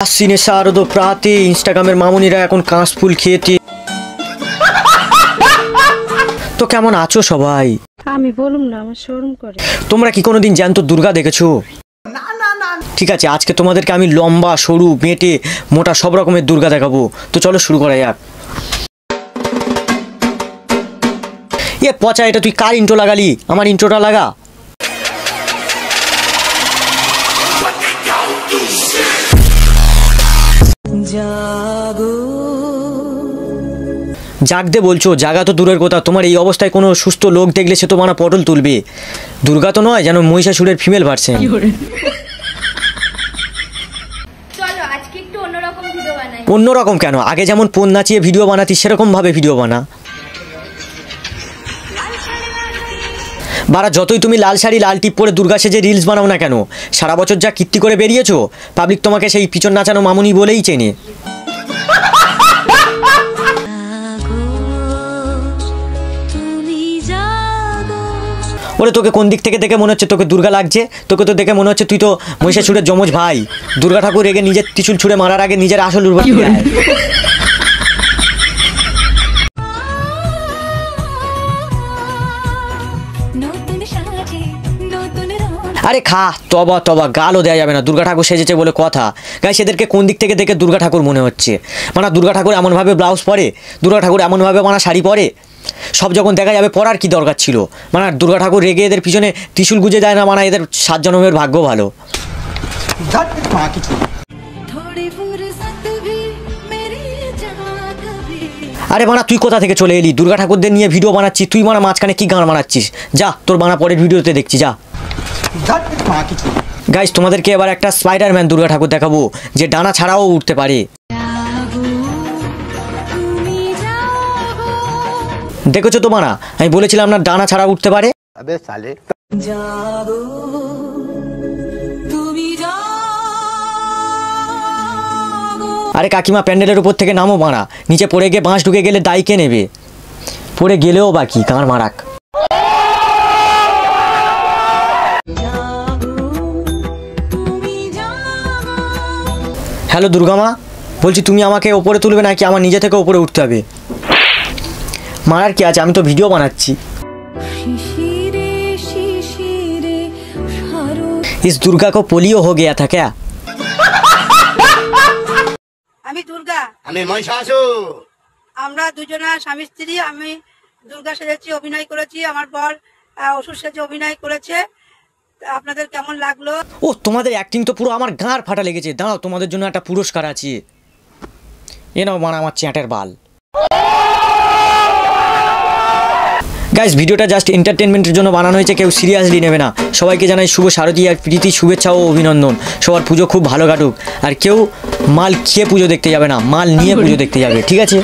আশ্বিনে শারদ প্রাতে ইনস্টাগ্রামের মামুনিরা এখন কাশফুল খেয়েতে। তো কেমন আছো সবাই? আমি বলুম না, আমার শরম করে। তোমরা কি কোনোদিন জ্যান্ত দুর্গা দেখেছো? ঠিক আছে, আজকে তোমাদেরকে আমি লম্বা সরু বেঁটে মোটা সব রকমের দুর্গা দেখাবো। তো চলো শুরু করা যাক। এ পচা, এটা তুই কার ইন্ট্রো লাগালি? আমার ইন্ট্রোটা লাগা। জাগতে বলছো? জাগা তো দূরের কথা, তোমার এই অবস্থায় কোনো সুস্থ লোক দেখলে সে তো মানা পটল তুলবে। দুর্গা তো নয়, যেন মহিষাসুরের ফিমেল ভার্সন। অন্যরকম কেন? আগে যেমন পোন নাচিয়ে ভিডিও বানাতি সেরকম ভাবে ভিডিও বানা। বারা, যতই তুমি লাল শাড়ি লাল টিপ পরে দুর্গা সেজে রিলস বানাও না কেন, সারা বছর যা কীর্তি করে বেরিয়েছো, পাবলিক তোমাকে সেই পিছন নাচানো মামুনি বলেই চেনে। ওরে, তোকে কোন দিক থেকে দেখে মনে হচ্ছে তোকে দুর্গা লাগছে? তোকে তো দেখে মনে হচ্ছে তুই তো মহিষাসুরের যমজ ভাই। দুর্গা ঠাকুর রেগে নিজের ত্রিশূল ছুঁড়ে মারার আগে নিজের আসল রূপ দেখায়। আরে খা, তবা তবা, গালও দেওয়া যাবে না। দুর্গা ঠাকুর সেজেছে বলে কথা। গাইস, এদেরকে কোন দিক থেকে দেখে দুর্গা ঠাকুর মনে হচ্ছে? মানে দুর্গা ঠাকুর এমনভাবে ব্লাউজ পরে, দুর্গা ঠাকুর এমনভাবে মানে শাড়ি পরে, সব যখন দেখা যাবে পরার কি দরকার ছিল? মানে দুর্গা ঠাকুর রেগে এদের পিছনে ত্রিশূল গুজে যায় না, মানে এদের 7 জন্মের ভাগ্য ভালো। আরে মানা, তুই কোথা থেকে চলে এলি? দুর্গা ঠাকুরদের নিয়ে ভিডিও বানাচ্ছি, তুই মানা মাঝখানে কি গান বানাচ্ছিস? যা, তোর বানা পরের ভিডিওতে দেখছি, যা। গাইস, তোমাদেরকে এবার একটা স্পাইডারম্যান দুর্গা ঠাকুর দেখাবো, যে ডানা ছাড়াও উঠতে পারে। দেখেছো তো মানা, আমি বলেছিলাম না ডানা ছাড়া উঠতে পারে। আরে কাকিমা, প্যান্ডেলের উপর থেকে নামো মারা, নিচে পড়ে গিয়ে বাঁশ ঢুকে গেলে দায় কে নেবে? পড়ে গেলেও বাকি কার মারাক। হ্যালো দুর্গা মা, বলছি তুমি আমাকে ওপরে তুলবে নাকি আমার নিজে থেকে ওপরে উঠতে হবে? মারার কি আছে, আমি তো ভিডিও বানাচ্ছি। इस दुर्गा को पोलियो हो गया था क्या? আমি দুর্গা, আমি মহিষাসুর। আমরা দুজনা স্বামী স্ত্রী। আমি দুর্গা সেজেছি, অভিনয় করেছি। আমার বর অসুর সেজে অভিনয় করেছে। আপনাদের কেমন লাগলো? ও, তোমাদের অ্যাক্টিং তো পুরো আমার গাঁড় ফাটা লেগেছে। দাঁড়াও, তোমাদের জন্য একটা পুরস্কার আছে। এ নাও মানা, আমার চ্যাটের বাল। গাইস, ভিডিওটা জাস্ট এন্টারটেনমেন্টের জন্য বানানো হয়েছে, কেউ সিরিয়াসলি নেবে না। সবাইকে জানাই শুভ শারদীয়ার প্রীতি, শুভেচ্ছা ও অভিনন্দন। সবার পুজো খুব ভালো কাটুক। আর কেউ মাল খেয়ে পুজো দেখতে যাবে না, মাল নিয়ে পুজো দেখতে যাবে, ঠিক আছে?